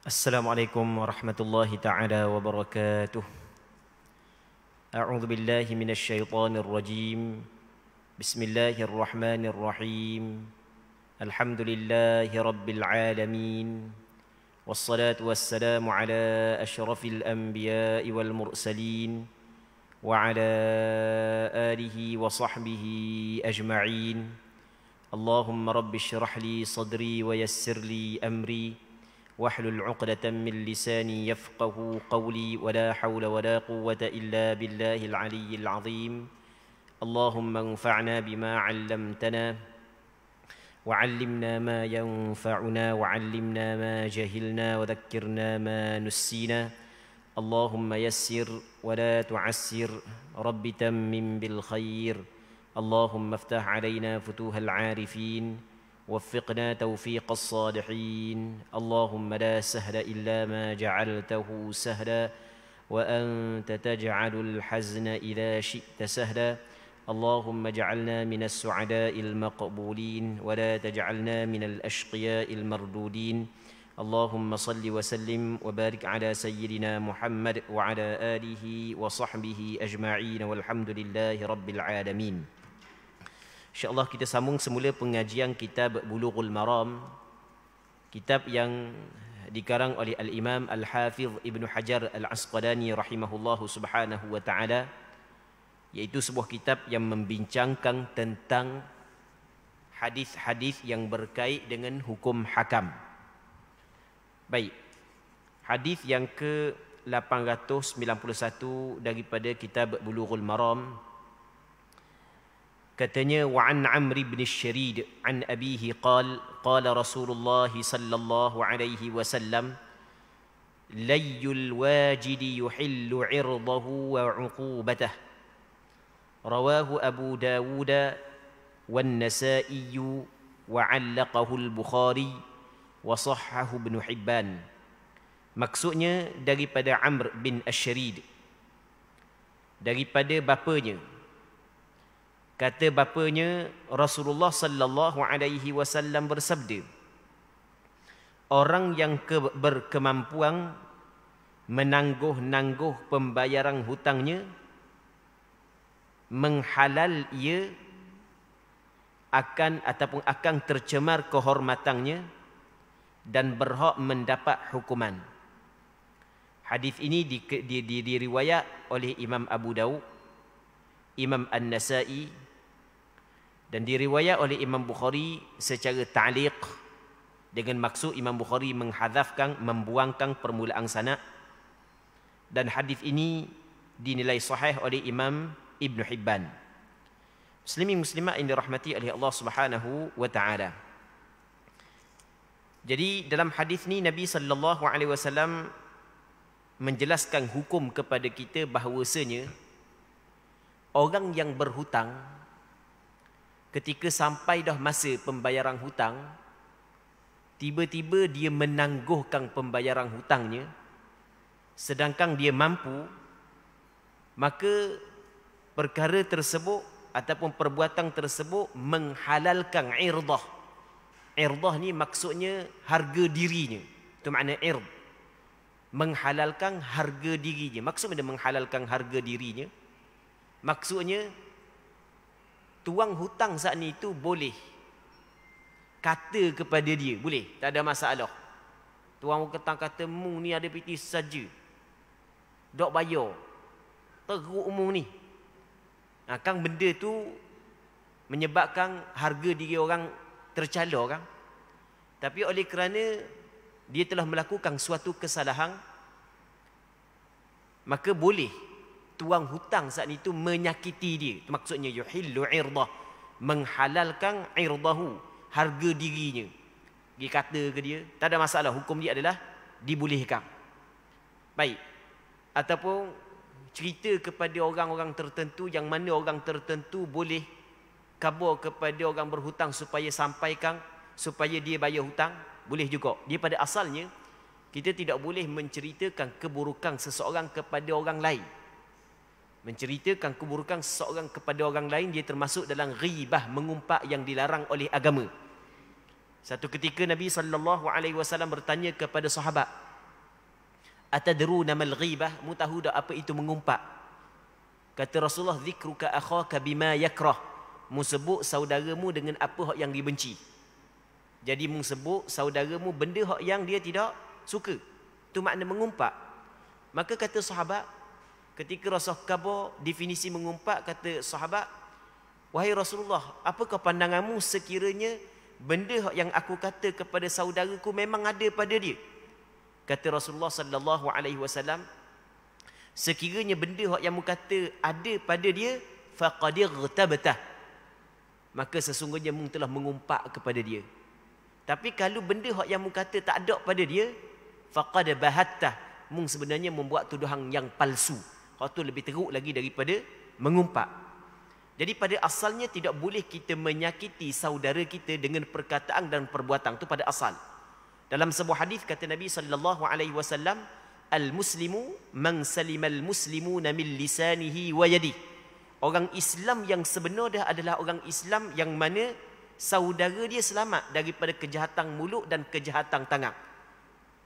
Assalamualaikum warahmatullahi taala wabarakatuh. A'udzu billahi minasy syaithanir rajim. Bismillahirrahmanirrahim. Alhamdulillahi rabbil alamin. Wassalatu wassalamu ala asyrafil anbiya'i wal mursalin wa ala alihi wa sahbihi ajma'in. Allahumma rabbi shrah li sadri wa yassir li amri. واحلل عقدة من لساني يفقه قولي ولا حول ولا قوة إلا بالله العلي العظيم. اللهم انفعنا بما علمتنا وعلمنا ما ينفعنا وعلمنا ما جهلنا وذكرنا ما نسينا. اللهم يسر ولا تعسر رب تمم بالخير. اللهم افتح علينا فتوح العارفين وفقنا توفيق الصالحين. اللهم لا سهل إلا ما جعلته سهلا وأنت تجعل الحزن إذا شئت سهلا. اللهم اجعلنا من السعداء المقبولين ولا تجعلنا من الأشقياء المردودين. اللهم صل وسلم وبارك على سيدنا محمد وعلى آله وصحبه أجمعين والحمد لله رب العالمين. InsyaAllah kita sambung semula pengajian kitab Bulughul Maram, kitab yang dikarang oleh Al-Imam Al-Hafidh Ibn Hajar Al-Asqalani rahimahullahu subhanahu wa ta'ala, iaitu sebuah kitab yang membincangkan tentang hadis-hadis yang berkait dengan hukum hakam. Baik, hadis yang ke-891 daripada kitab Bulughul Maram. Katanya, wa an Amr bin Syarid an abihi qala Rasulullah sallallahu alaihi wasallam layyul wajidi yuhillu 'irdahu wa 'uqubatah. Rawahu Abu Dawud wan Nasa'i wa 'allaqahu al-Bukhari wa sahhahu Ibn Hibban. Maksudnya daripada Amr bin Syarid, daripada bapanya. Kata bapanya, Rasulullah sallallahu alaihi wasallam bersabda, orang yang berkemampuan menangguh-nangguh pembayaran hutangnya, menghalal ia akan tercemar kehormatannya dan berhak mendapat hukuman. Hadis ini diriwayat oleh Imam Abu Dawud, Imam An-Nasa'i, dan diriwayat oleh Imam Bukhari secara ta'liq, dengan maksud Imam Bukhari membuangkan permulaan sanad. Dan hadis ini dinilai sahih oleh Imam Ibn Hibban. Muslimin muslimat yang dirahmati oleh Allah Subhanahu wa taala. Jadi dalam hadis ni Nabi sallallahu alaihi wasallam menjelaskan hukum kepada kita bahawasanya orang yang berhutang, ketika sampai dah masa pembayaran hutang, tiba-tiba dia menangguhkan pembayaran hutangnya, sedangkan dia mampu, maka perkara tersebut ataupun perbuatan tersebut menghalalkan irdah. Irdah ni maksudnya harga dirinya. Itu makna ird. Menghalalkan harga dirinya. Maksudnya menghalalkan harga dirinya, maksudnya tuang hutang saat ni tu boleh kata kepada dia, boleh, tak ada masalah. Tuang hutang kata, mu ni ada piti saja, dok bayar, teruk mu ni. Kan benda tu menyebabkan harga diri orang tercela kan. Tapi oleh kerana dia telah melakukan suatu kesalahan, maka boleh tuang hutang saat itu menyakiti dia. Maksudnya yuhillu 'irdah, menghalalkan 'irdahu, harga dirinya. Dia kata ke dia, tak ada masalah, hukum dia adalah dibolehkan. Baik. Ataupun cerita kepada orang-orang tertentu, yang mana orang tertentu boleh kabur kepada orang berhutang supaya dia bayar hutang, boleh juga. Dia pada asalnya kita tidak boleh menceritakan keburukan seseorang kepada orang lain. Menceritakan keburukan seseorang kepada orang lain, dia termasuk dalam ghibah, mengumpat yang dilarang oleh agama. Satu ketika Nabi SAW bertanya kepada sahabat, Atadruna mal ghibah? Mu tahu dak apa itu mengumpat? Kata Rasulullah, zikruka akhaka bima yakrah. Mu sebut saudaramu dengan apa hak yang dibenci. Jadi mu sebut saudaramu benda hak yang dia tidak suka. Itu makna mengumpat. Maka kata sahabat, ketika Rasulullah khabar definisi mengumpat, kata sahabat, wahai Rasulullah, apakah pandanganmu sekiranya benda yang aku kata kepada saudaraku memang ada pada dia? Kata Rasulullah sallallahu alaihi wasallam, sekiranya benda yang mu kata ada pada dia, faqad igtabtah, maka sesungguhnya mu telah mengumpat kepada dia. Tapi kalau benda yang mu kata tak ada pada dia, faqad bahattah, mu sebenarnya membuat tuduhan yang palsu. Hak tu lebih teruk lagi daripada mengumpat. Jadi pada asalnya tidak boleh kita menyakiti saudara kita dengan perkataan dan perbuatan, tu pada asal. Dalam sebuah hadis kata Nabi sallallahu alaihi wasallam, al-muslimu man salimal muslimuna min lisanihi wa yadihi. Orang Islam yang sebenar dah adalah orang Islam yang mana saudara dia selamat daripada kejahatan mulut dan kejahatan tangan.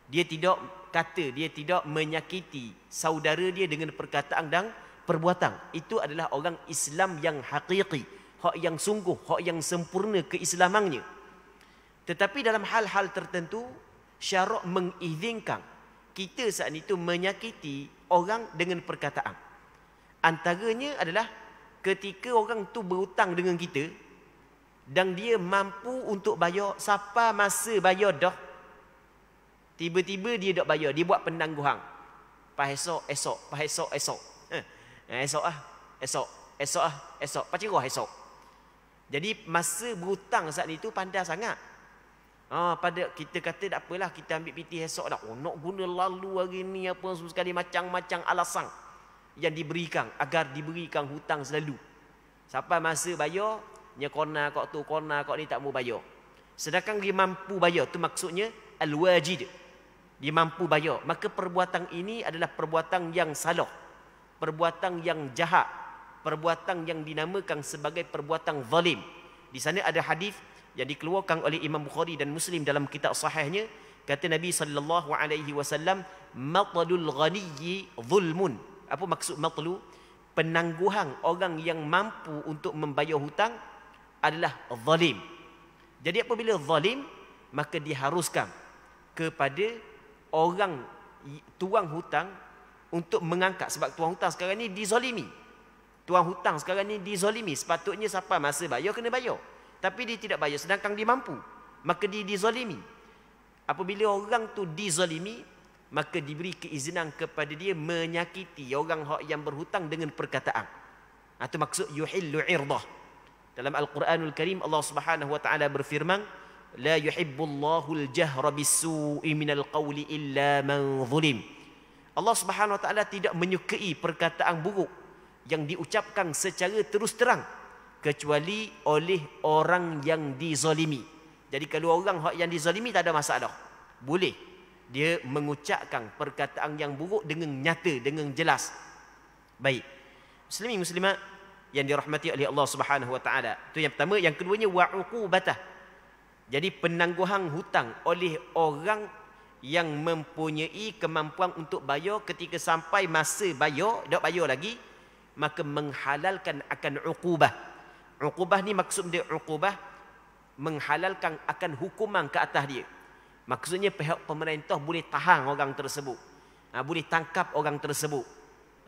Dia tidak kata, dia tidak menyakiti saudara dia dengan perkataan dan perbuatan. Itu adalah orang Islam yang hakiki, hak yang sungguh, hak yang sempurna keislamannya. Tetapi dalam hal-hal tertentu, syarak mengizinkan kita saat itu menyakiti orang dengan perkataan. Antaranya adalah ketika orang tu berhutang dengan kita dan dia mampu untuk bayar, siapa masa bayar dah, tiba-tiba dia tak bayar, dia buat penangguhan. Pas esok, esok. Esok. Pacarah esok. Jadi masa berhutang saat itu pandai sangat. Pada kita kata tak apalah, kita ambil piti esok dah. Nak guna lalu hari ni apa sekali, macam-macam alasan yang diberikan agar diberikan hutang selalu. Sampai masa bayar, nya kona kok tu, kona kok ni tak mau bayar. Sedangkan dia mampu bayar, tu maksudnya al-wajid. Dia mampu bayar. Maka perbuatan ini adalah perbuatan yang salah, perbuatan yang jahat, perbuatan yang dinamakan sebagai perbuatan zalim. Di sana ada hadis yang dikeluarkan oleh Imam Bukhari dan Muslim dalam kitab sahihnya, kata Nabi sallallahu alaihi wasallam, matlul ghaniyyi zulmun. Apa maksud matlu? Penangguhan orang yang mampu untuk membayar hutang adalah zalim. Jadi apabila zalim, maka diharuskan kepada orang tuang hutang untuk mengangkat. Sebab tuang hutang sekarang ni dizalimi. Tuang hutang sekarang ni dizalimi. Sepatutnya siapa masa bayar, kena bayar. Tapi dia tidak bayar, sedangkan dia mampu, maka dia dizalimi. Apabila orang tu dizalimi, maka diberi keizinan kepada dia menyakiti orang yang berhutang dengan perkataan. Itu maksud yuhillu irdah. Dalam Al-Quranul Karim, Allah Subhanahu wa taala berfirman, la yuhibbullahu al-jahra bis-su'i minal qawli illa man zulim. Allah Subhanahu wa taala tidak menyukai perkataan buruk yang diucapkan secara terus terang kecuali oleh orang yang dizalimi. Jadi kalau orang yang dizalimi tak ada masalah. Boleh dia mengucapkan perkataan yang buruk dengan nyata, dengan jelas. Baik. Muslimin muslimat yang dirahmati oleh Allah Subhanahu wa taala. Itu yang pertama. Yang keduanya wa'uqubatah. Jadi penangguhan hutang oleh orang yang mempunyai kemampuan untuk bayar, ketika sampai masa bayar, tak bayar lagi, maka menghalalkan akan uqubah. Uqubah ni maksud dia uqubah menghalalkan akan hukuman ke atas dia. Maksudnya pihak pemerintah boleh tahan orang tersebut. Boleh tangkap orang tersebut.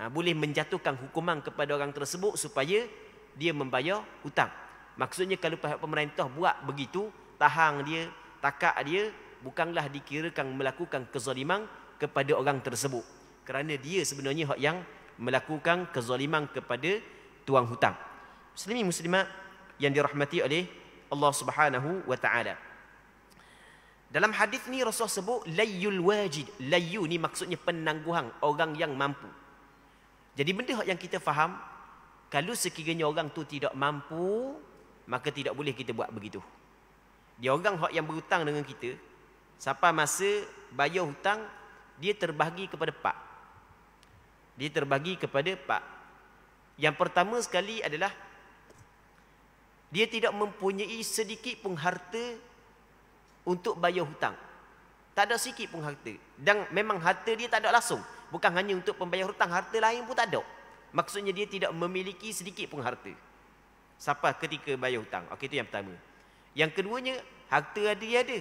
Boleh menjatuhkan hukuman kepada orang tersebut supaya dia membayar hutang. Maksudnya kalau pihak pemerintah buat begitu, tahan dia, takak dia, bukanlah dikirakan melakukan kezaliman kepada orang tersebut. Kerana dia sebenarnya hak yang melakukan kezaliman kepada tuang hutang. Muslimin muslimat yang dirahmati oleh Allah Subhanahu wa taala. Dalam hadis ni Rasulullah sebut layyul wajid. Layyu ni maksudnya penangguhan orang yang mampu. Jadi benda yang kita faham, kalau sekiranya orang tu tidak mampu, maka tidak boleh kita buat begitu. Dia orang yang berhutang dengan kita, sampai masa bayar hutang, dia terbahagi kepada empat. Dia terbagi kepada empat. Yang pertama sekali adalah dia tidak mempunyai sedikit pun harta untuk bayar hutang. Tak ada sikit pun harta. Dan memang harta dia tak ada langsung. Bukan hanya untuk pembayar hutang, harta lain pun tak ada. Maksudnya dia tidak memiliki sedikit pun harta sampai ketika bayar hutang. Okey, itu yang pertama. Yang keduanya, harta dia ada.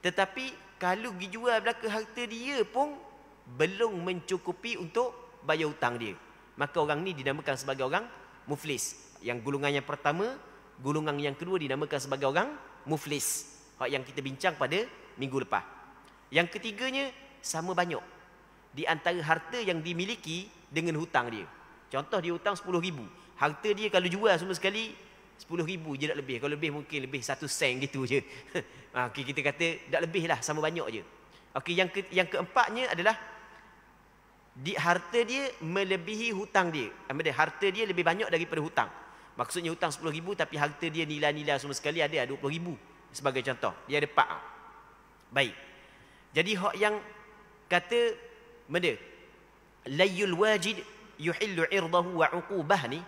Tetapi kalau pergi jual belaka harta dia pun belum mencukupi untuk bayar hutang dia. Maka orang ni dinamakan sebagai orang muflis. Yang golongan yang pertama, golongan yang kedua dinamakan sebagai orang muflis. Hak yang kita bincang pada minggu lepas. Yang ketiganya, sama banyak di antara harta yang dimiliki dengan hutang dia. Contoh dia hutang 10,000. Harta dia kalau jual semua sekali 10,000 je tak lebih. Kalau lebih mungkin lebih 1 sen gitu je. Okay, kita kata tak lebih lah, sama banyak je. Okay, yang keempatnya adalah harta dia melebihi hutang dia. Harta dia lebih banyak daripada hutang. Maksudnya hutang 10,000 tapi harta dia nilai-nilai semua sekali ada 20,000 sebagai contoh. Dia ada 4. Baik. Jadi hak yang kata layul wajid yuhillu irdahu wa uqubah ni,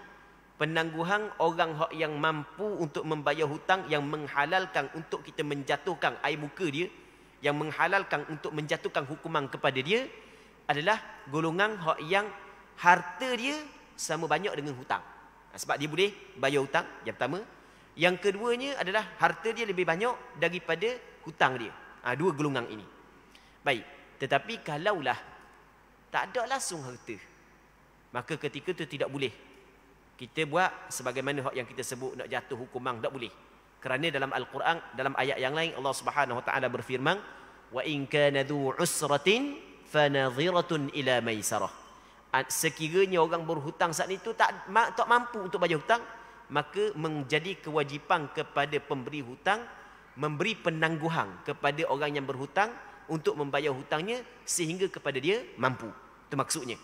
penangguhan orang hak yang mampu untuk membayar hutang, yang menghalalkan untuk kita menjatuhkan air muka dia, yang menghalalkan untuk menjatuhkan hukuman kepada dia, adalah golongan hak yang harta dia sama banyak dengan hutang. Sebab dia boleh bayar hutang, yang pertama. Yang keduanya adalah harta dia lebih banyak daripada hutang dia. Dua golongan ini. Baik, tetapi kalaulah tak ada langsung harta, maka ketika itu tidak boleh kita buat sebagaimana hak yang kita sebut nak jatuh hukuman, tak boleh. Kerana dalam Al-Quran, dalam ayat yang lain Allah Subhanahu wa taala berfirman, wa in kana dhu usratin fanadhiratun ila maisarah. Sekiranya orang berhutang saat itu tak mampu untuk bayar hutang, maka menjadi kewajipan kepada pemberi hutang memberi penangguhan kepada orang yang berhutang untuk membayar hutangnya sehingga kepada dia mampu. Itu maksudnya.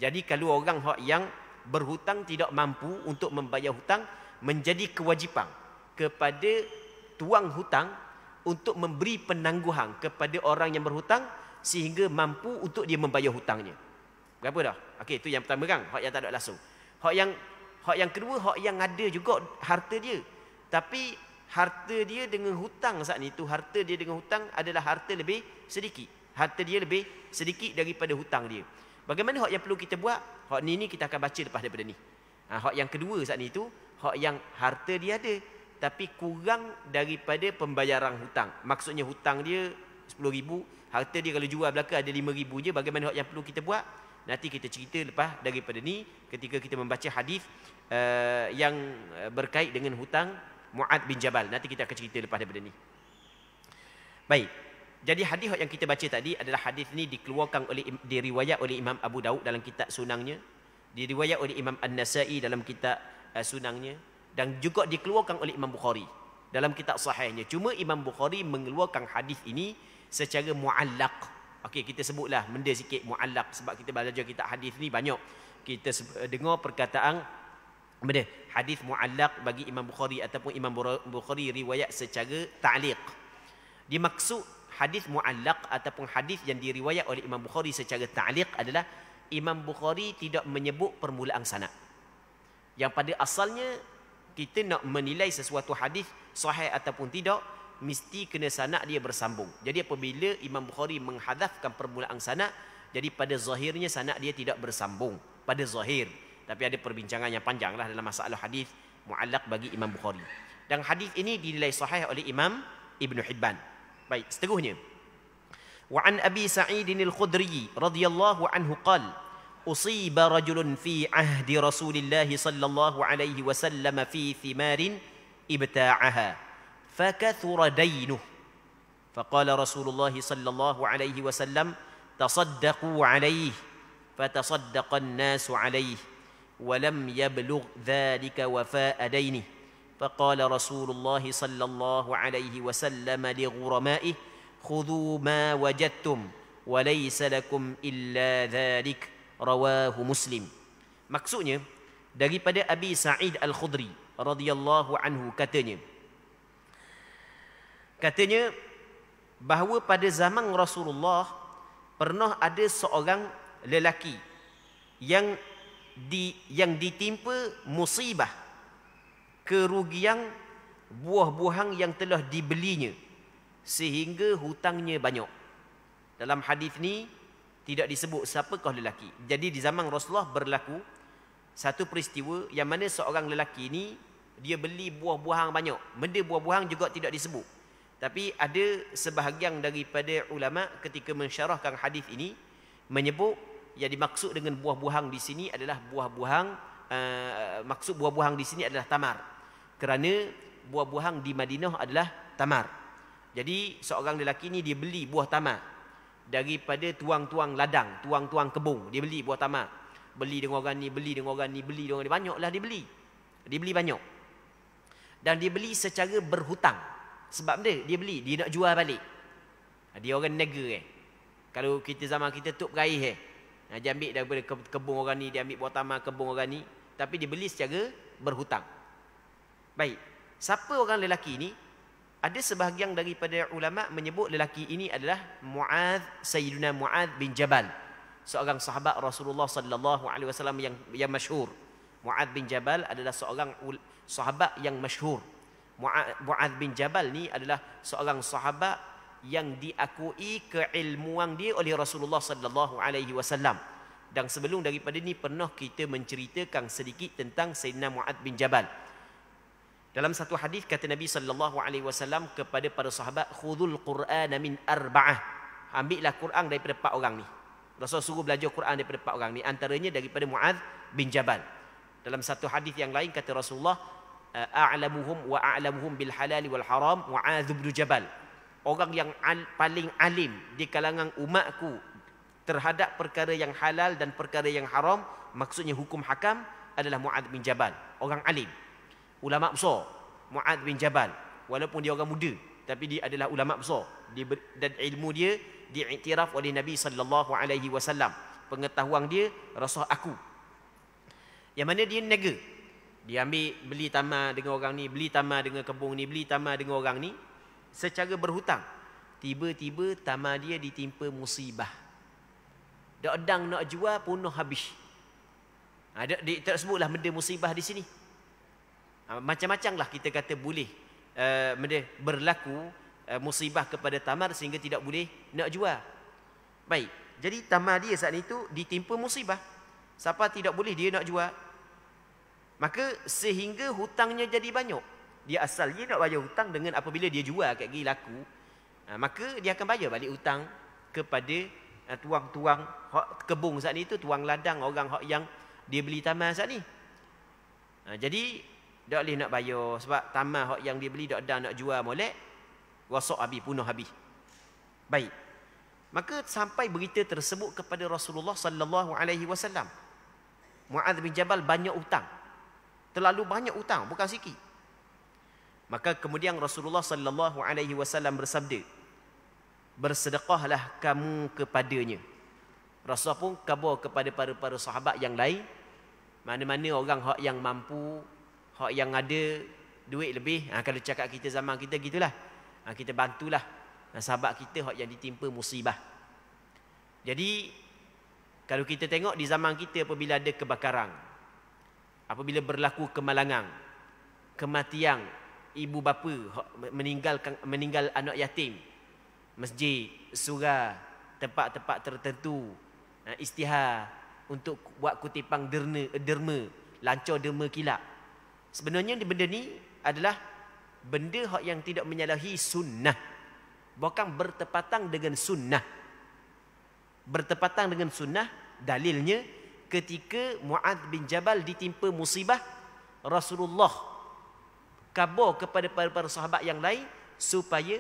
Jadi kalau orang yang berhutang tidak mampu untuk membayar hutang, menjadi kewajipan kepada tuang hutang untuk memberi penangguhan kepada orang yang berhutang sehingga mampu untuk dia membayar hutangnya. Berapa dah? Okey, itu yang pertama kan, hak yang tak ada langsung. Hak yang kedua, hak yang ada juga harta dia. Tapi harta dia dengan hutang saat ni tu, harta dia dengan hutang adalah harta lebih sedikit. Harta dia lebih sedikit daripada hutang dia. Bagaimana hak yang perlu kita buat? Hak ni kita akan baca lepas daripada ni. Hak yang kedua saat ni tu, hak yang harta dia ada tapi kurang daripada pembayaran hutang. Maksudnya hutang dia 10,000, harta dia kalau jual belaka ada 5,000 je. Bagaimana hak yang perlu kita buat? Nanti kita cerita lepas daripada ni ketika kita membaca hadis yang berkait dengan hutang Mu'ad bin Jabal. Nanti kita akan cerita lepas daripada ni. Baik. Jadi hadis yang kita baca tadi adalah hadis ni dikeluarkan diriwayat oleh Imam Abu Daud dalam kitab sunangnya, diriwayat oleh Imam An-Nasai dalam kitab sunangnya, dan juga dikeluarkan oleh Imam Bukhari dalam kitab sahihnya. Cuma Imam Bukhari mengeluarkan hadis ini secara muallaq. Okey, kita sebutlah benda sikit muallaq sebab kita belajar kitab hadis ni banyak. Kita dengar perkataan hadis muallaq bagi Imam Bukhari ataupun Imam Bukhari riwayat secara ta'liq. Dimaksud hadis muallaq ataupun hadis yang diriwayat oleh Imam Bukhari secara ta'liq adalah Imam Bukhari tidak menyebut permulaan sanad. Yang pada asalnya kita nak menilai sesuatu hadis sahih ataupun tidak, mesti kena sanad dia bersambung. Jadi apabila Imam Bukhari menghadafkan permulaan sanad, jadi pada zahirnya sanad dia tidak bersambung pada zahir. Tapi ada perbincangan yang panjang lah dalam masalah hadis muallaq bagi Imam Bukhari. Dan hadis ini dinilai sahih oleh Imam Ibn Hibban. Baik, seterusnya. Wa an Abi Sa'id al-Khudri radhiyallahu anhu qala usiba rajulun fi ahdi Rasulillah sallallahu alaihi wasallam fi thimarin ibta'aha fakathura daynuhu faqala Rasulullah sallallahu alaihi wasallam tasaddaqu alaihi fatasaddaqa an-nasu alaihi ولم يبلغ ذلك وفاء دينه فقال رسول الله صلى الله عليه وسلم لغرمائه خذوا ما وجدتم وليس لكم إلا ذلك رواه مسلم. Maksudnya daripada Abi Sa'id Al-Khudri radhiyallahu anhu katanya bahawa pada zaman Rasulullah pernah ada seorang lelaki yang ditimpa musibah kerugian buah-buahan yang telah dibelinya sehingga hutangnya banyak. Dalam hadis ni tidak disebut siapakah lelaki. Jadi di zaman Rasulullah berlaku satu peristiwa yang mana seorang lelaki ni dia beli buah-buahan banyak. Benda buah-buahan juga tidak disebut. Tapi ada sebahagian daripada ulama ketika mensyarahkan hadis ini menyebut yang dimaksud dengan buah-buahan di sini adalah buah-buahan maksud buah-buahan di sini adalah tamar. Kerana buah-buahan di Madinah adalah tamar. Jadi seorang lelaki ni dia beli buah tamar daripada tuang-tuang ladang, tuang-tuang kebun. Dia beli buah tamar. Beli dengan orang ni, beli dengan orang ni, beli dengan orang ni. Banyaklah dia beli. Dia beli banyak. Dan dia beli secara berhutang. Sebab dia beli, dia nak jual balik. Dia orang negara Kalau kita zaman kita tuk peraih dia ambil daripada kebun orang ni, dia ambil buah tamar kebun orang ni. Tapi dia beli secara berhutang. Baik. Siapa orang lelaki ni? Ada sebahagian daripada ulama menyebut lelaki ini adalah Sayyiduna Mu'adz bin Jabal, seorang sahabat Rasulullah sallallahu alaihi wasallam yang masyhur. Mu'adz bin Jabal adalah seorang sahabat yang masyhur. Mu'adz bin Jabal ni adalah seorang sahabat yang diakui keilmuan dia oleh Rasulullah sallallahu alaihi wasallam. Dan sebelum daripada ni pernah kita menceritakan sedikit tentang Sayyidina Mu'adz bin Jabal. Dalam satu hadis kata Nabi sallallahu alaihi wasallam kepada para sahabat, khudhul Qur'ana min arba'ah. Ambillah Quran daripada 4 orang ni. Rasul suruh belajar Quran daripada 4 orang ni, antaranya daripada Mu'adz bin Jabal. Dalam satu hadis yang lain kata Rasulullah, a'lamuhum wa a'lamuhum bil halal wal haram Mu'adz bin Jabal. Orang yang paling alim di kalangan umatku terhadap perkara yang halal dan perkara yang haram, maksudnya hukum hakam, adalah Mu'adz bin Jabal. Orang alim, ulama besar, Mu'adz bin Jabal. Walaupun dia orang muda, tapi dia adalah ulama besar. Dan ilmu dia diiktiraf oleh Nabi sallallahu alaihi wasallam. Pengetahuan dia rasa aku. Yang mana dia niaga. Dia ambil beli tamar dengan orang ni, beli tamar dengan kebun ni, beli tamar dengan orang ni secara berhutang. Tiba-tiba tamar dia ditimpa musibah. Dak dang nak jual punah habis. Tak sebutlah benda musibah di sini. Macam-macam lah kita kata boleh berlaku musibah kepada tamar sehingga tidak boleh nak jual. Baik, jadi tamar dia saat itu ditimpa musibah. Siapa tidak boleh dia nak jual. Maka sehingga hutangnya jadi banyak. Dia asalnya nak bayar hutang dengan apabila dia jual kat gigi laku, maka dia akan bayar balik hutang kepada tuang-tuang kebun saat itu, tuang ladang, orang yang dia beli tamar saat ni. Jadi tak boleh nak bayar sebab tamar yang dia beli tak ada nak jual molek, rosak habis, punah habis. Baik. Maka sampai berita tersebut kepada Rasulullah sallallahu alaihi wasallam. Mu'adz bin Jabal banyak hutang. Terlalu banyak hutang, bukan sikit. Maka kemudian Rasulullah sallallahu alaihi wasallam bersabda, bersedekahlah kamu kepadanya. Rasulullah pun khabar kepada para sahabat yang lain, mana-mana orang yang mampu, hak yang ada duit lebih, kalau cakap kita zaman kita gitulah, kita bantulah sahabat kita hak yang ditimpa musibah. Jadi kalau kita tengok di zaman kita, apabila ada kebakaran, apabila berlaku kemalangan, kematian ibu bapa meninggal anak yatim, masjid, surau, tempat-tempat tertentu istihar untuk buat kutipan derma, lancar derma kilap. Sebenarnya benda ni adalah benda yang tidak menyalahi sunnah, bukan bertepatan dengan sunnah. Bertepatan dengan sunnah, dalilnya ketika Mu'adz bin Jabal ditimpa musibah, Rasulullah khabar kepada para sahabat yang lain supaya,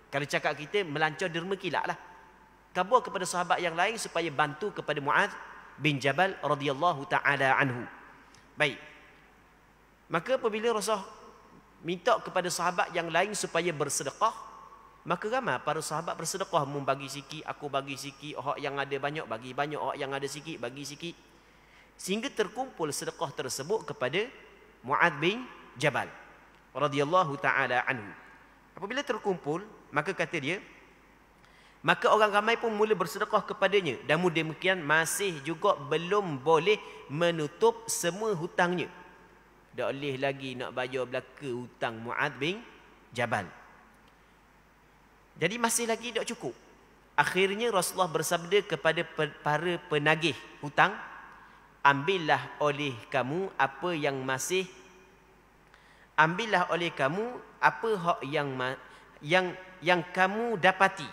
kalau cakap kita, melancar derma kilap lah, khabar kepada sahabat yang lain supaya bantu kepada Mu'adz bin Jabal radhiyallahu ta'ala anhu. Baik. Maka apabila Rasulullah minta kepada sahabat yang lain supaya bersedekah, maka ramai para sahabat bersedekah, membagi sikit, aku bagi sikit, orang yang ada banyak bagi banyak, orang yang ada sikit bagi sikit, sehingga terkumpul sedekah tersebut kepada Mu'adz bin Jabal radhiyallahu ta'ala anhu. Apabila terkumpul, maka kata dia, maka orang ramai pun mula bersedekah kepadanya, dan demikian masih juga belum boleh menutup semua hutangnya. Tak boleh lagi nak bayar belaka hutang Mu'adz bin Jabal. Jadi masih lagi tak cukup. Akhirnya Rasulullah bersabda kepada para penagih hutang, ambillah oleh kamu apa hak yang kamu dapati.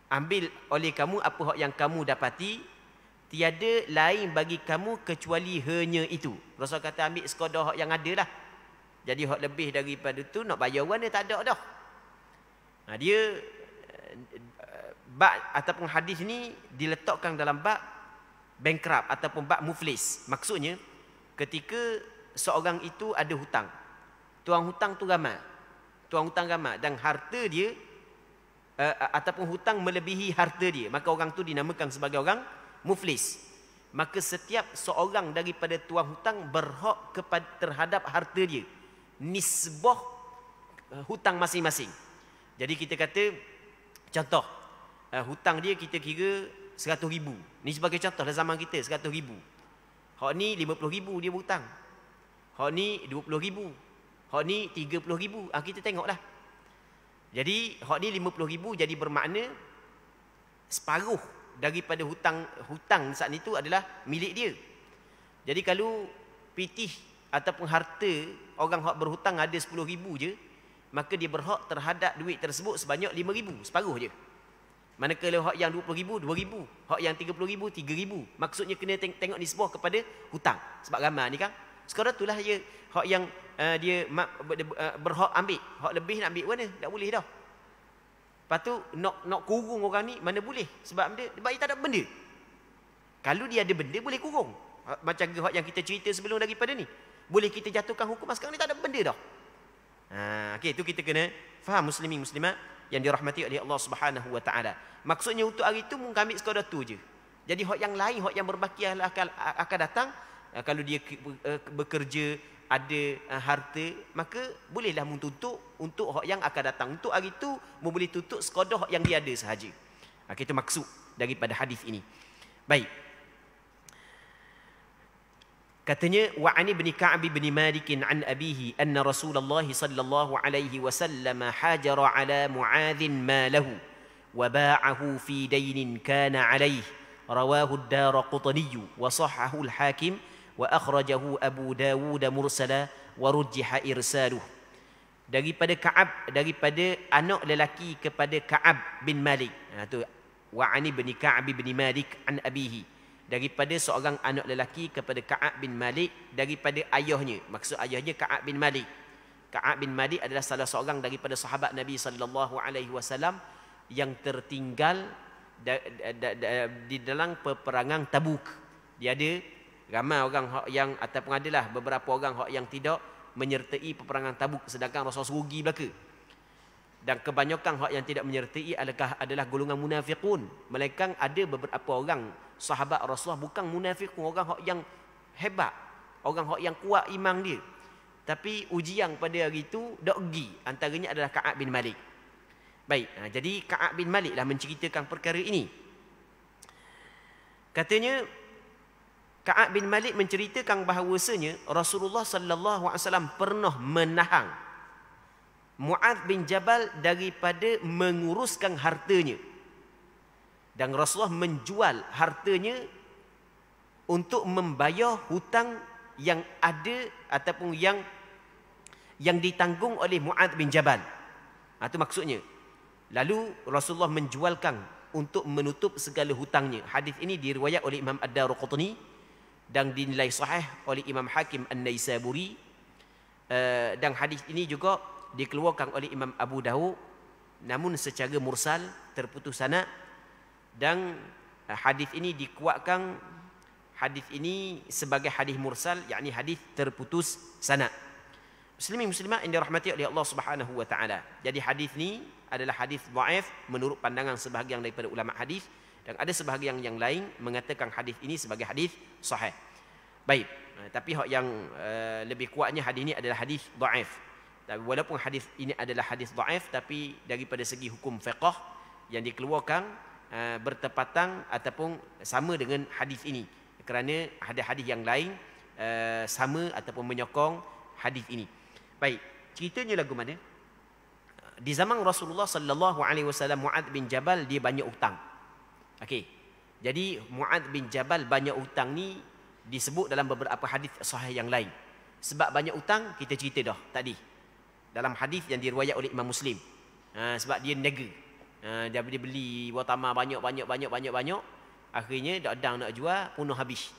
Ambil oleh kamu apa hak yang kamu dapati, tiada lain bagi kamu kecuali hanya itu. Rasul kata ambil sekadar hak yang ada lah. Jadi hak lebih daripada tu nak bayar orang dia tak ada dah. Dia bab ataupun hadis ni diletakkan dalam bab bankrupt ataupun bab muflis. Maksudnya ketika seorang itu ada hutang. Tuan hutang tu ramai. Dan harta dia ataupun hutang melebihi harta dia, maka orang tu dinamakan sebagai orang muflis. Maka setiap seorang daripada tuan hutang berhak terhadap harta dia, nisbah hutang masing-masing. Jadi kita kata contoh, hutang dia kita kira 100,000. Ni sebagai contoh dalam zaman kita 100,000. Hak ni 50,000 dia berhutang. Hak ni 20,000. Hak ni 30,000. Kita tengoklah. Jadi hak ni 50,000 jadi bermakna separuh daripada hutang saat itu adalah milik dia. Jadi kalau pitih ataupun harta orang hak berhutang ada 10,000 je, maka dia berhak terhadap duit tersebut sebanyak 5,000, separuh je. Manakala hak yang 20,000, 2,000, hak yang 30,000, 3,000. Maksudnya kena tengok nisbah kepada hutang. Sebab ramai ni kan. Sekarang itulah dia hak yang dia berhak ambil. Hak lebih nak ambil mana? Tak boleh dah. Lepas tu nak kurung orang ni mana boleh? Sebab dia tak ada benda. Kalau dia ada benda boleh kurung. Macam hak yang kita cerita sebelum daripada ni. Boleh kita jatuhkan hukum. Sekarang ni tak ada benda dah. Okey, itu kita kena faham muslimin muslimat yang dirahmati oleh Allah Subhanahu wa taala. Maksudnya untuk hari itu mungkin ambil sekadar tu je. Jadi hak yang lain, hak yang berbaki akan datang, kalau dia bekerja ada harta, maka bolehlah mentutup untuk hak yang akan datang. Untuk hari itu boleh tutup sekadar hak yang dia ada sahaja. Itu maksud daripada hadis ini. Baik. Katanya wa ani bin Ka'ab bin Malik an abihi anna Rasulullah sallallahu alaihi wasallam hajara ala Muadz ma lahu wa ba'ahu fi dainin kana alaihi rawahu ad-Darqutni wa sahhahu al-Hakim wa akhrajahu Abu Dawud mursala wa rujjiha irsaluh. Daripada anak lelaki kepada Ka'ab bin Malik. Tu wa ani bin Ka'ab bin Malik an abihi, daripada seorang anak lelaki kepada Ka'ab bin Malik daripada ayahnya. Maksud ayahnya Ka'ab bin Malik. Ka'ab bin Malik adalah salah seorang daripada sahabat Nabi sallallahu alaihi wasallam yang tertinggal di dalam peperangan Tabuk. Dia ada ramai orang yang ataupun adalah beberapa orang yang tidak menyertai peperangan Tabuk, sedangkan Rasul rugi belaka. Dan kebanyakan hak yang tidak menyertai adalah golongan munafiqun. Melainkan ada beberapa orang sahabat Rasulullah bukan munafiqun, orang hak yang hebat, orang hak yang kuat iman dia. Tapi ujian pada hari itu dak pergi, antaranya adalah Ka'ab bin Malik. Baik, jadi Ka'ab bin Malik lah menceritakan perkara ini. Katanya Ka'ab bin Malik menceritakan bahawasanya Rasulullah sallallahu alaihi wasallam pernah menahan Mu'adz bin Jabal daripada menguruskan hartanya. Dan Rasulullah menjual hartanya untuk membayar hutang yang ada ataupun yang ditanggung oleh Mu'adz bin Jabal. Itu maksudnya. Lalu Rasulullah menjualkan untuk menutup segala hutangnya. Hadis ini diriwayat oleh Imam Ad-Darqutni dan dinilai sahih oleh Imam Hakim An-Naisaburi. Dan hadis ini juga dikeluarkan oleh Imam Abu Dawud namun secara mursal, terputus sanad. Dan hadis ini dikuatkan, hadis ini sebagai hadis mursal, yakni hadis terputus sanad. Muslimin muslimat yang dirahmati oleh Allah Subhanahu wa taala. Jadi hadis ni adalah hadis dhaif menurut pandangan sebahagian daripada ulama hadis, dan ada sebahagian yang lain mengatakan hadis ini sebagai hadis sahih. Baik, tapi hak yang lebih kuatnya hadis ini adalah hadis dhaif. Tapi walaupun hadis ini adalah hadis dhaif, tapi daripada segi hukum fiqh yang dikeluarkan bertepatan ataupun sama dengan hadis ini, kerana ada hadis yang lain sama ataupun menyokong hadis ini. Baik, ceritanya lagu mana? Di zaman Rasulullah sallallahu alaihi wasallam, Mu'adz bin Jabal dia banyak hutang. Okey. Jadi Mu'adz bin Jabal banyak hutang ni disebut dalam beberapa hadis sahih yang lain. Sebab banyak hutang kita cerita dah tadi. Dalam hadis yang diriwayat oleh Imam Muslim. Sebab dia niaga. Dia beli buah tamar banyak. Akhirnya dak nak jual, penuh habis.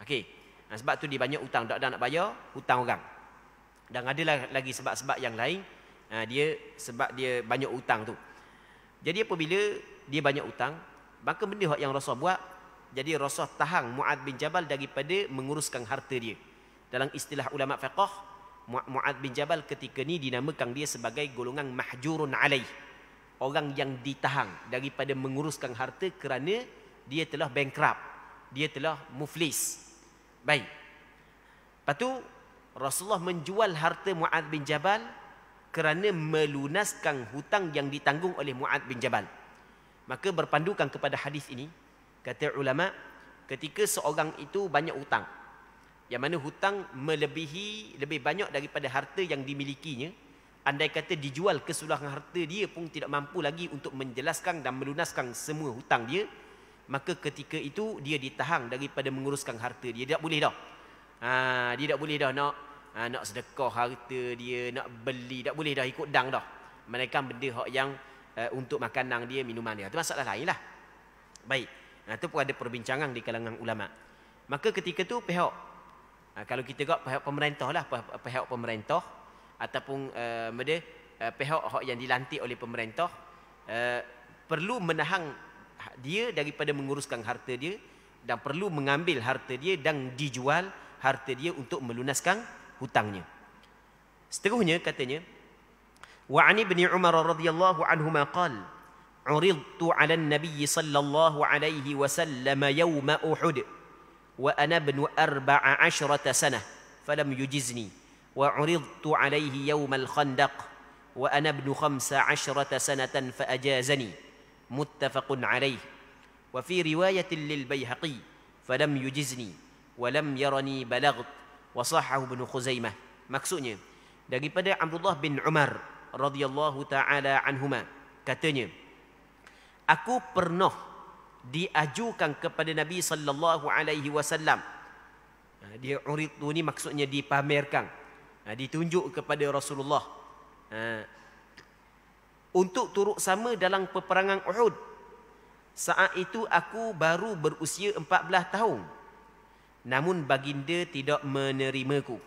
Okey. Sebab tu dia banyak hutang, dak nak bayar hutang orang. Dan ada lagi sebab-sebab yang lain. Sebab dia banyak hutang tu. Jadi apabila dia banyak hutang, maka benda yang Rasul buat, jadi Rasul tahan Mu'adz bin Jabal daripada menguruskan harta dia. Dalam istilah ulama fiqh, Mu'adz bin Jabal ketika ni dinamakan dia sebagai golongan mahjurun alaih. Orang yang ditahan daripada menguruskan harta kerana dia telah bankrupt, dia telah muflis. Baik. Lepas tu Rasulullah menjual harta Mu'adz bin Jabal kerana melunaskan hutang yang ditanggung oleh Mu'adz bin Jabal. Maka berpandukan kepada hadis ini, kata ulama, ketika seorang itu banyak hutang, yang mana hutang lebih banyak daripada harta yang dimilikinya, andai kata dijual keseluruhan harta dia pun tidak mampu lagi untuk menjelaskan dan melunaskan semua hutang dia, maka ketika itu dia ditahan daripada menguruskan harta dia. Dia tak boleh dah. Dia tak boleh dah nak sedekah harta dia, nak beli, tak boleh dah ikut dang dah. Mereka benda yang untuk makanan dia, minuman dia. Itu masalah lain lah. Baik. Itu pun ada perbincangan di kalangan ulama. Maka ketika tu pihak, kalau kita tengok pihak pemerintah lah, pihak pemerintah ataupun pihak yang dilantik oleh pemerintah perlu menahan dia daripada menguruskan harta dia dan perlu mengambil harta dia dan dijual harta dia untuk melunaskan hutangnya. Seterusnya katanya, wa ani ibn Umar radhiyallahu anhuma qala uridtu 'ala an-nabiy sallallahu alaihi wasallam yawm Uhud wa ana ibn 14 sanah falam yujizni wa uridtu alaihi yawm al-Khandaq wa ana ibn 15 sanatan fa ajazani muttafaqun alaihi wa fi riwayatin lil Baihaqi falam yujizni wa lam yarani balaght wa sahhahu ibn Khuzaimah. Maksudnya daripada Abdullah bin Umar radhiyallahu taala anhuma, katanya, aku pernah diajukan kepada Nabi sallallahu alaihi wasallam. Dia uridtu ni maksudnya dipamerkan, ditunjuk kepada Rasulullah untuk turut sama dalam peperangan Uhud. Saat itu aku baru berusia 14 tahun. Namun baginda tidak menerimaku.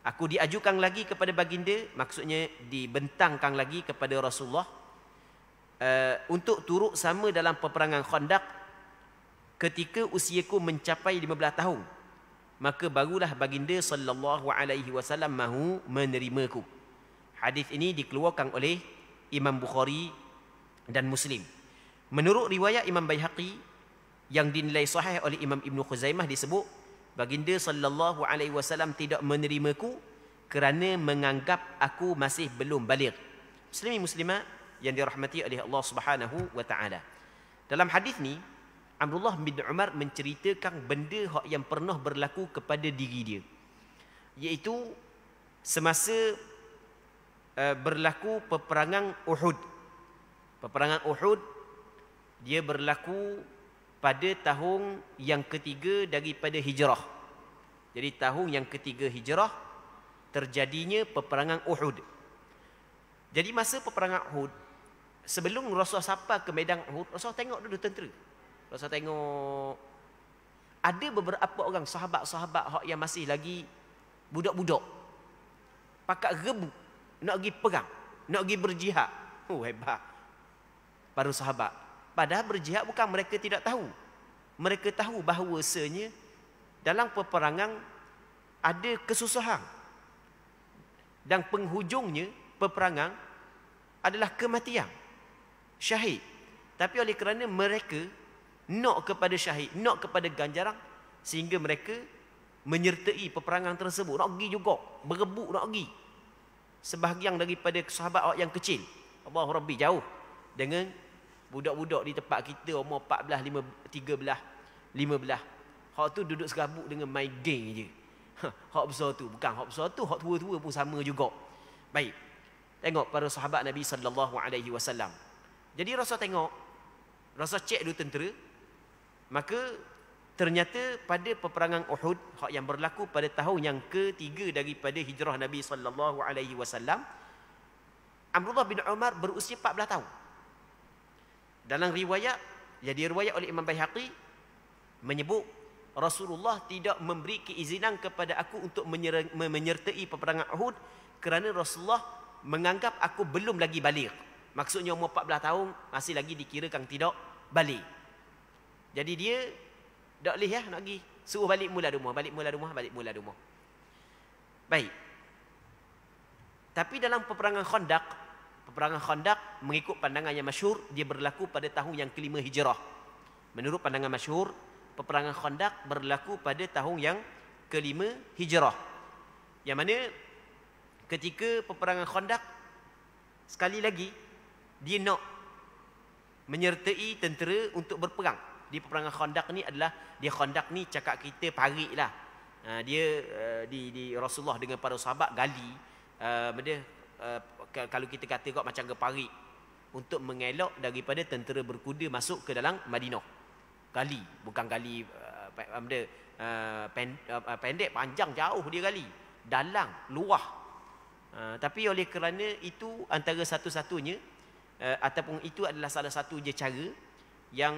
Aku diajukan lagi kepada baginda, maksudnya dibentangkan lagi kepada Rasulullah untuk turut sama dalam peperangan Khandaq ketika usiaku mencapai 15 tahun. Maka barulah baginda sallallahu alaihi wasallam mahu menerimaku. Hadis ini dikeluarkan oleh Imam Bukhari dan Muslim. Menurut riwayat Imam Baihaqi yang dinilai sahih oleh Imam Ibn Khuzaimah, disebut baginda sallallahu alaihi wasallam tidak menerimaku kerana menganggap aku masih belum baligh. Muslimin muslimat yang dirahmati oleh Allah Subhanahu wa taala. Dalam hadis ni Abdullah bin Umar menceritakan benda yang pernah berlaku kepada diri dia, iaitu semasa berlaku peperangan Uhud. Peperangan Uhud dia berlaku pada tahun yang ketiga daripada hijrah. Jadi tahun yang ketiga hijrah terjadinya peperangan Uhud. Jadi masa peperangan Uhud, sebelum Rasulullah sampai ke medan Uhud, Rasulullah tengok dulu tentera. Rasulullah tengok ada beberapa orang sahabat-sahabat yang masih lagi budak-budak, pakat rebut nak pergi perang, nak pergi berjihad. Hebat para sahabat. Padahal berjihad bukan mereka tidak tahu. Mereka tahu bahawasanya dalam peperangan ada kesusahan. Dan penghujungnya peperangan adalah kematian, syahid. Tapi oleh kerana mereka nak kepada syahid, nak kepada ganjaran, sehingga mereka menyertai peperangan tersebut. Nak pergi juga, berebut nak pergi. Sebahagian daripada sahabat yang kecil, Allahu Rabbi, jauh dengan budak-budak di tempat kita umur 14, 15. Hak tu duduk serabut dengan main game je. Hak besar tu, bukan hak besar tu, hak tua-tua pun sama juga. Baik. Tengok para sahabat Nabi sallallahu alaihi wasallam. Jadi Rasul tengok, Rasul cek dulu tentera. Maka ternyata pada peperangan Uhud yang berlaku pada tahun yang ketiga daripada hijrah Nabi sallallahu alaihi wasallam, Abdullah bin Umar berusia 14 tahun. Dalam riwayat yang diriwayat oleh Imam Baihaqi menyebut Rasulullah tidak memberi keizinan kepada aku untuk menyertai peperangan Uhud kerana Rasulullah menganggap aku belum lagi baligh. Maksudnya umur 14 tahun masih lagi dikirakan tidak baligh. Jadi dia tak boleh nak pergi. Suruh balik mula rumah. Baik. Tapi dalam peperangan Khandaq mengikut pandangan yang masyhur, dia berlaku pada tahun yang kelima hijrah. Menurut pandangan masyhur, peperangan Khandaq berlaku pada tahun yang kelima hijrah. Yang mana ketika peperangan Khandaq, sekali lagi dia nak menyertai tentera untuk berperang. Di peperangan Khandaq ni adalah, dia Khandaq ni cakap kita parik lah. Dia di Rasulullah dengan para sahabat gali. Kalau kita kata kot macam parik untuk mengelak daripada tentera berkuda masuk ke dalam Madinah. Gali, bukan gali pendek, panjang, jauh dia gali. Dalang, luah. Tapi oleh kerana itu antara satu-satunya ataupun itu adalah salah satu je cara yang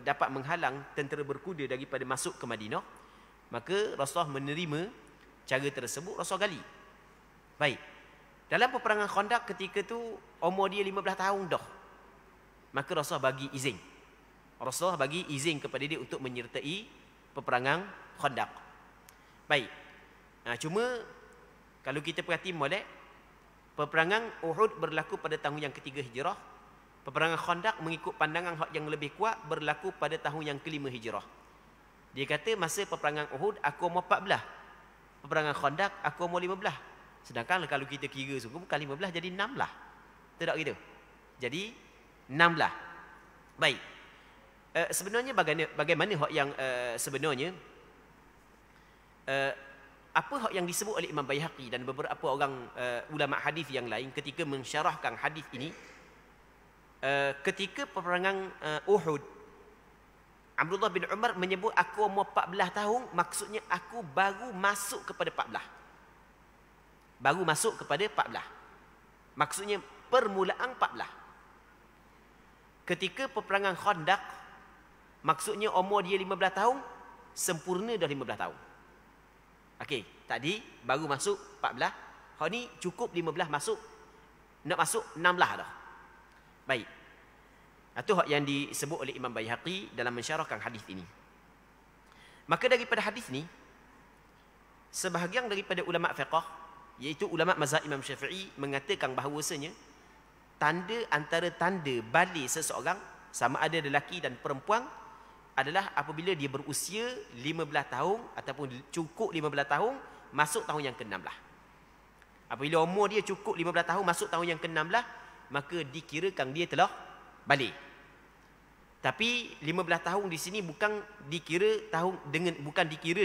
dapat menghalang tentera berkuda daripada masuk ke Madinah, maka Rasulullah menerima cara tersebut, Rasulullah gali. Baik. Dalam peperangan Khandaq ketika tu umur dia 15 tahun dah. Maka Rasulullah bagi izin. Rasulullah bagi izin kepada dia untuk menyertai peperangan Khandaq. Baik. Cuma kalau kita perhati molek, peperangan Uhud berlaku pada tahun yang ketiga hijrah. Peperangan Khandaq mengikut pandangan yang lebih kuat berlaku pada tahun yang kelima hijrah. Dia kata masa peperangan Uhud aku umur 14. Peperangan Khandaq aku umur 15. Sedangkan kalau kita kira sungguh bukan 15 jadi 6 lah. Tidak gitu. Jadi 6 lah. Baik. Sebenarnya bagaimana hak yang sebenarnya apa hak yang disebut oleh Imam Baihaqi dan beberapa orang ulama hadis yang lain ketika mensyarahkan hadis ini, ketika peperangan Uhud, Abdullah bin Umar menyebut aku umur 14 tahun, maksudnya aku baru masuk kepada 14. Baru masuk kepada 14. Maksudnya permulaan 14. Ketika peperangan Khandaq, maksudnya umur dia 15 tahun, sempurna dah 15 tahun. Okey, tadi baru masuk 14, hak ni cukup 15 masuk, nak masuk 16 dah. Baik. Itu hak yang disebut oleh Imam Baihaqi dalam mensyarahkan hadis ini. Maka daripada hadis ni, sebahagian daripada ulama fiqh, iaitu ulama mazhab Imam Syafi'i, mengatakan bahawasanya antara tanda balik seseorang, sama ada lelaki dan perempuan, adalah apabila dia berusia 15 tahun ataupun cukup 15 tahun masuk tahun yang ke-16. Apabila umur dia cukup 15 tahun masuk tahun yang ke-16, maka dikirakan dia telah balik. Tapi 15 tahun di sini bukan dikira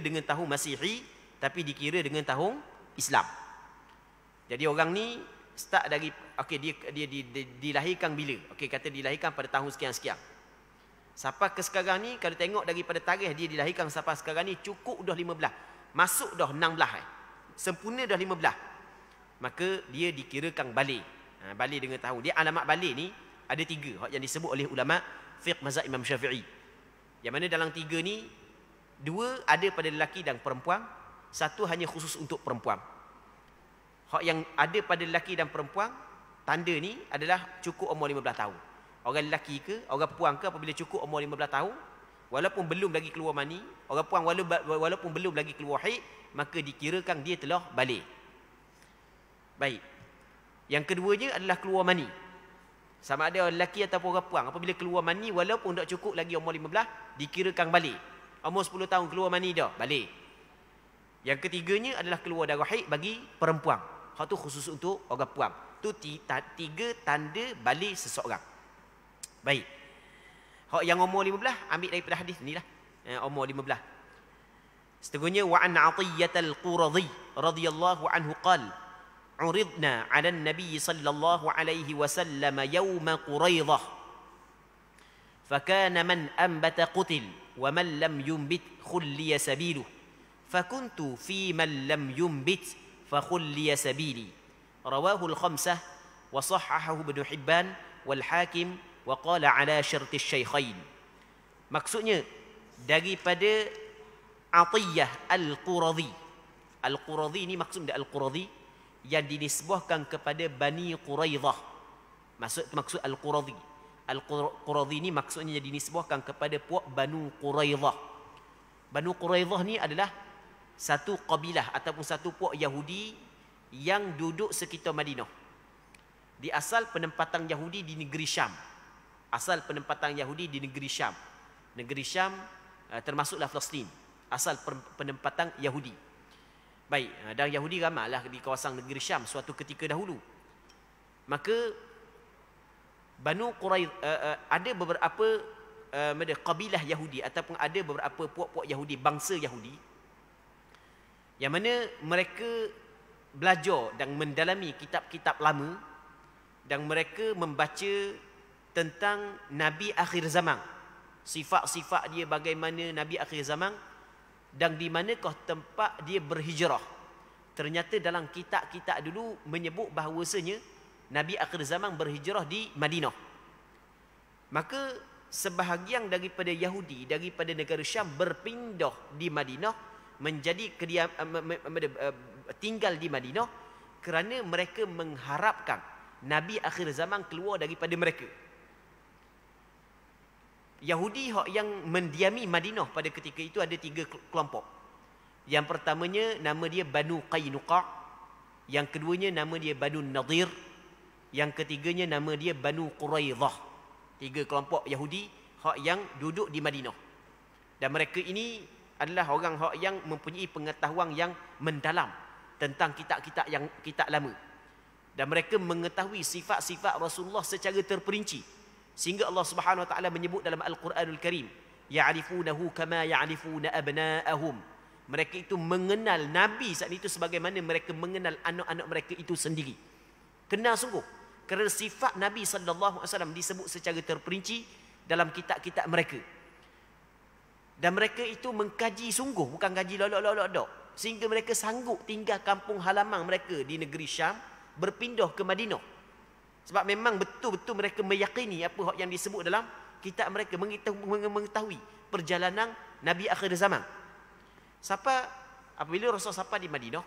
dengan tahun Masihi, tapi dikira dengan tahun Islam. Jadi orang ni start dari dia dilahirkan bila? Kata dilahirkan pada tahun sekian-sekian. Sampai ke sekarang ni kalau tengok daripada tarikh dia dilahirkan sampai sekarang ni cukup dah 15. Masuk dah 16 sempurna dah 15. Maka dia dikirakan balik. Balik dengan tahun. Dia alamat balik ni ada 3 yang disebut oleh ulama fiqh mazhab Imam Syafi'i. Yang mana dalam 3 ni 2 ada pada lelaki dan perempuan, 1 hanya khusus untuk perempuan. Hak yang ada pada lelaki dan perempuan, tanda ni adalah cukup umur 15 tahun. Orang lelaki ke, orang perempuan ke, apabila cukup umur 15 tahun, walaupun belum lagi keluar mani, orang perempuan walaupun belum lagi keluar haid, maka dikirakan dia telah balik. Baik. Yang keduanya adalah keluar mani. Sama ada orang lelaki ataupun orang perempuan, apabila keluar mani walaupun tak cukup lagi umur 15, dikirakan balik. Umur 10 tahun keluar mani dah, balik. Yang ketiganya adalah keluar darah haid bagi perempuan. Hak tu khusus untuk orang perempuan. Tu 3 tanda balik seseorang. Baik. Hak yang umur 15 ambil daripada hadis ni lah. Umur 15. Seterusnya wa an Athiyyah al-Quradhi radhiyallahu anhu qala uridna 'ala an-nabiy sallallahu alaihi wasallam yawm Quraidah fakana man anbata qutil wa man lam yumbit khulliya sabiluh fakuntu fi man lam yumbit fakhulliya sabili rawahu al-khamsah wa sahhahahu Ibnu Hibban wal Hakim wa qala ala syarti asy-syaikhain. Maksudnya daripada Atiyah Al-Quradhi. Al-Quradhi ini maksud Al-Quradhi yang dinisbahkan kepada Bani Quraidah. Maksud Al-Quradhi. Al-Quradhi ini maksudnya dinisbahkan kepada puak Banu Quraidah. Banu Quraidah ni adalah satu kabilah ataupun satu puak Yahudi yang duduk sekitar Madinah. Di asal penempatan Yahudi di negeri Syam. Asal penempatan Yahudi di negeri Syam. Negeri Syam termasuklah Palestin. Asal penempatan Yahudi. Baik, dan Yahudi ramailah di kawasan negeri Syam suatu ketika dahulu. Maka Banu Quraidah ada beberapa kabilah Yahudi ataupun ada beberapa puak-puak Yahudi, bangsa Yahudi yang mana mereka belajar dan mendalami kitab-kitab lama dan mereka membaca tentang Nabi akhir zaman, sifat-sifat dia bagaimana Nabi akhir zaman dan di manakah tempat dia berhijrah. Ternyata dalam kitab-kitab dulu menyebut bahawasanya Nabi akhir zaman berhijrah di Madinah. Maka sebahagian daripada Yahudi daripada negara Syam berpindah di Madinah menjadi tinggal di Madinah kerana mereka mengharapkan Nabi akhir zaman keluar daripada mereka. Yahudi yang mendiami Madinah pada ketika itu ada 3 kelompok. Yang pertamanya nama dia Banu Qainuqa, yang keduanya nama dia Banu Nadir, yang ketiganya nama dia Banu Quraidah. 3 kelompok Yahudi yang duduk di Madinah. Dan mereka ini adalah orang yang mempunyai pengetahuan yang mendalam tentang kitab lama. Dan mereka mengetahui sifat-sifat Rasulullah secara terperinci. Sehingga Allah Subhanahu wa taala menyebut dalam Al-Quranul Karim, ya'rifunahu kama ya'rifuna abna'ahum. Mereka itu mengenal Nabi saat itu sebagaimana mereka mengenal anak-anak mereka itu sendiri. Kenal sungguh. Kerana sifat Nabi sallallahu alaihi wasallam disebut secara terperinci dalam kitab-kitab mereka. Dan mereka itu mengkaji sungguh, bukan kaji lolok-lolok. Sehingga mereka sanggup tinggal kampung halaman mereka di negeri Syam, berpindah ke Madinah. Sebab memang betul-betul mereka meyakini apa yang disebut dalam kitab mereka, mengetahui perjalanan Nabi akhir zaman. Apabila Rasul sampai di Madinah,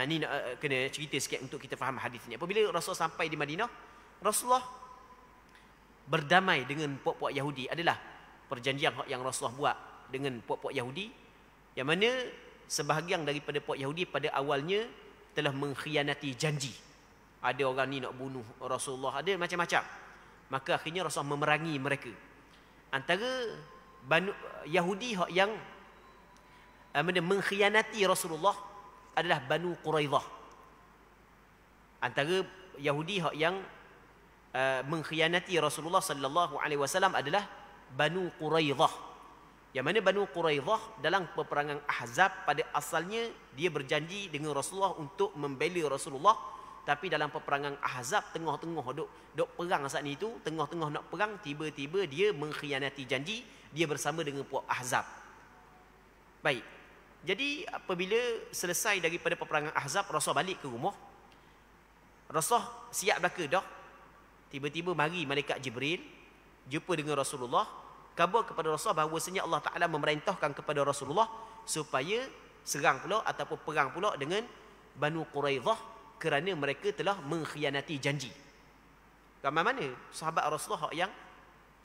ini kena cerita sikit untuk kita faham hadis ni. Apabila Rasul sampai di Madinah, Rasulullah berdamai dengan puak-puak Yahudi. Adalah perjanjian yang Rasulullah buat dengan puak-puak Yahudi, yang mana sebahagian daripada puak Yahudi pada awalnya telah mengkhianati janji. Ada orang ni nak bunuh Rasulullah, ada macam-macam. Maka akhirnya Rasulullah memerangi mereka. Antara Yahudi yang mengkhianati Rasulullah adalah Banu Quraidah. Antara Yahudi yang mengkhianati Rasulullah sallallahu alaihi wasallam adalah Banu Quraidah. Yang mana Banu Quraidah dalam peperangan Ahzab pada asalnya dia berjanji dengan Rasulullah untuk membela Rasulullah, tapi dalam peperangan Ahzab tengah-tengah duk perang saat itu, tengah-tengah nak perang, tiba-tiba dia mengkhianati janji, dia bersama dengan puak Ahzab. Baik. Jadi apabila selesai daripada peperangan Ahzab, Rasul balik ke rumah. Rasul siap belaka dah. Tiba-tiba mari malaikat Jibril jumpa dengan Rasulullah, khabar kepada Rasul bahawasanya Allah Taala memerintahkan kepada Rasulullah supaya serang pula ataupun perang pula dengan Banu Quraidah kerana mereka telah mengkhianati janji. Ramai mana sahabat Rasulullah yang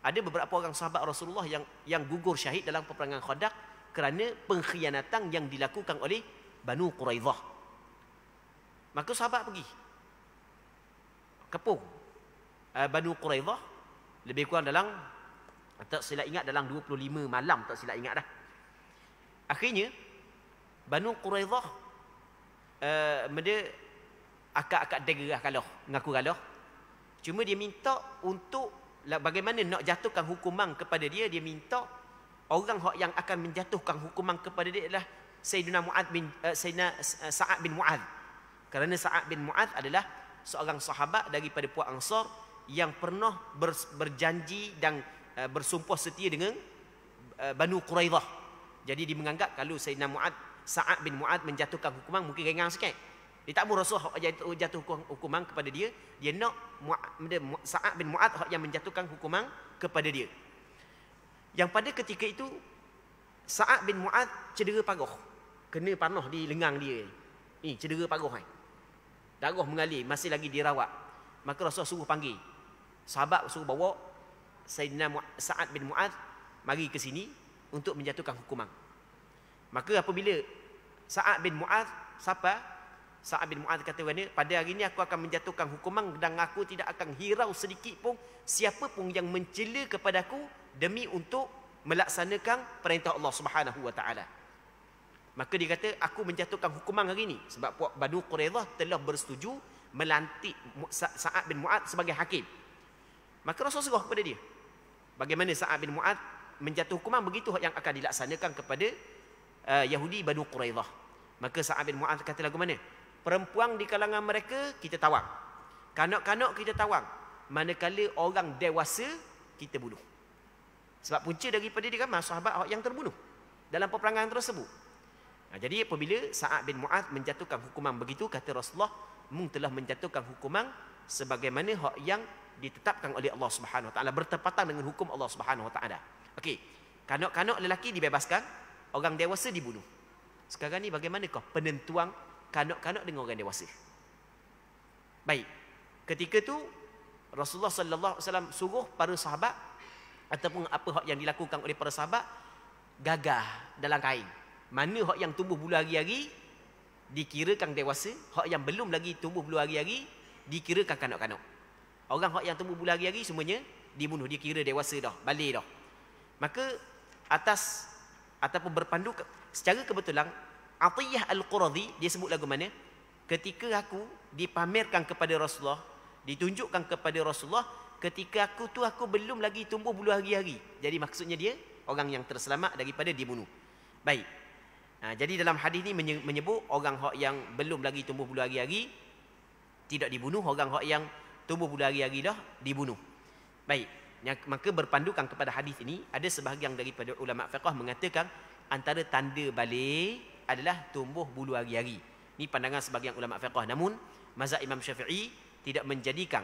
ada beberapa orang sahabat Rasulullah yang gugur syahid dalam peperangan Khandaq kerana pengkhianatan yang dilakukan oleh Banu Quraidah. Maka sahabat pergi kepung Banu Quraidah, lebih kurang dalam, tak silap ingat, dalam 25 malam, tak silap ingat dah. Akhirnya Banu Quraidah akak-akak degah kalah, mengaku kalah. Cuma dia minta untuk bagaimana nak jatuhkan hukuman kepada dia. Dia minta orang yang akan menjatuhkan hukuman kepada dia adalah Sayyidina Sa'ad bin Mu'adh. Kerana Sa'ad bin Mu'adz adalah seorang sahabat daripada puak Ansar yang pernah berjanji dan bersumpah setia dengan Banu Quraidah. Jadi dia menganggap kalau Sayyidina Sa'ad bin Mu'adz menjatuhkan hukuman mungkin ringan sikit. Dia tak mahu Rasul jatuh hukuman kepada dia. Dia nak Sa'ad bin Mu'adz yang menjatuhkan hukuman kepada dia. Yang pada ketika itu Sa'ad bin Mu'adz cedera paruh. Kena panah di lengan dia. Ni cedera paruh ni. Darah mengalir, masih lagi dirawat. Maka Rasul suruh panggil. Sahabat suruh bawa Sayyidina Sa'ad bin Mu'adz mari ke sini untuk menjatuhkan hukuman. Maka apabila Sa'ad bin Mu'adz siapa? Sa'ad bin Mu'adz kata pada hari ini aku akan menjatuhkan hukuman dan aku tidak akan hirau sedikit pun siapa pun yang mencela kepadaku demi untuk melaksanakan perintah Allah Subhanahu wa taala. Maka dia kata aku menjatuhkan hukuman hari ini sebab puak Banu Quraidah telah bersetuju melantik Sa'ad bin Mu'adz sebagai hakim. Maka Rasul suruh kepada dia. Bagaimana Sa'ad bin Mu'adz menjatuh hukuman, begitu yang akan dilaksanakan kepada Yahudi Banu Quraidah. Maka Sa'ad bin Mu'adz kata lagu mana? Perempuan di kalangan mereka kita tawang. Kanak-kanak kita tawang. Manakala orang dewasa kita bunuh. Sebab punca daripada dia kan sahabat yang terbunuh dalam peperangan tersebut. Jadi apabila Sa'ad bin Mu'adz menjatuhkan hukuman begitu, kata Rasulullah, mung telah menjatuhkan hukuman sebagaimana hak yang ditetapkan oleh Allah Subhanahu wa taala, bertepatan dengan hukum Allah Subhanahu wa taala. Okey. Kanak-kanak lelaki dibebaskan, orang dewasa dibunuh. Sekarang ni bagaimanakah penentuan kanak-kanak dengan orang dewasa? Baik. Ketika tu Rasulullah sallallahu alaihi wasallam suruh para sahabat ataupun apa hak yang dilakukan oleh para sahabat, gagah dalam kain. Mana hak yang tumbuh bulu hari-hari dikirakan dewasa, hak yang belum lagi tumbuh bulu hari-hari dikirakan kanak-kanak. Orang hak yang tumbuh bulu hari-hari semuanya dibunuh, dikira dewasa dah, balik dah. Maka atas ataupun berpandu secara kebetulan Atiyah Al-Quradhi dia sebut lagu mana? Ketika aku dipamerkan kepada Rasulullah, ditunjukkan kepada Rasulullah, ketika aku belum lagi tumbuh bulu hari-hari. Jadi maksudnya dia orang yang terselamat daripada dibunuh. Baik. Jadi dalam hadis ni menyebut orang hak yang belum lagi tumbuh bulu hari-hari tidak dibunuh, orang hak yang tumbuh bulu hari-hari dah dibunuh. Baik. Maka berpandukan kepada hadis ini, ada sebahagian daripada ulama fiqh mengatakan antara tanda balik adalah tumbuh bulu hari-hari. Ini pandangan sebahagian ulama fiqh. Namun mazhab Imam Syafi'i tidak menjadikan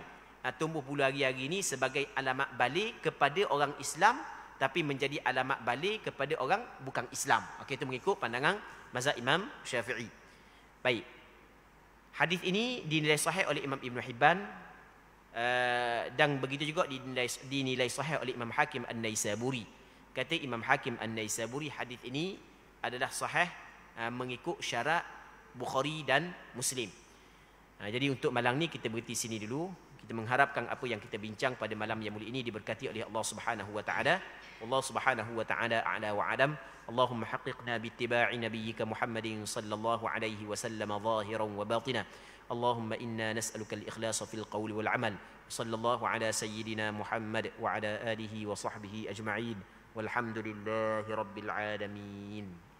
tumbuh bulu hari-hari ini sebagai alamat balik kepada orang Islam, tapi menjadi alamat balik kepada orang bukan Islam. Okey, itu mengikut pandangan mazhab Imam Syafi'i. Baik. Hadis ini dinilai sahih oleh Imam Ibn Hibban dan begitu juga dinilai sahih oleh Imam Hakim An-Naisaburi. Kata Imam Hakim An-Naisaburi, hadis ini adalah sahih mengikut syarat Bukhari dan Muslim. Jadi untuk malam ni kita berhenti sini dulu. Kita mengharapkan apa yang kita bincang pada malam yang mulia ini diberkati oleh Allah Subhanahu wa taala. Allah Subhanahu wa taala a'la wa adam. Allahumma haqqiqna bi ittiba'i nabiyyika Muhammadin sallallahu alaihi wasallam zahiran wa batina. Allahumma inna nas'aluka al-ikhlasa fil qawli wal 'amal. Sallallahu ala sayyidina Muhammad wa ala alihi wa sahbihi ajma'in. Walhamdulillahi rabbil alamin.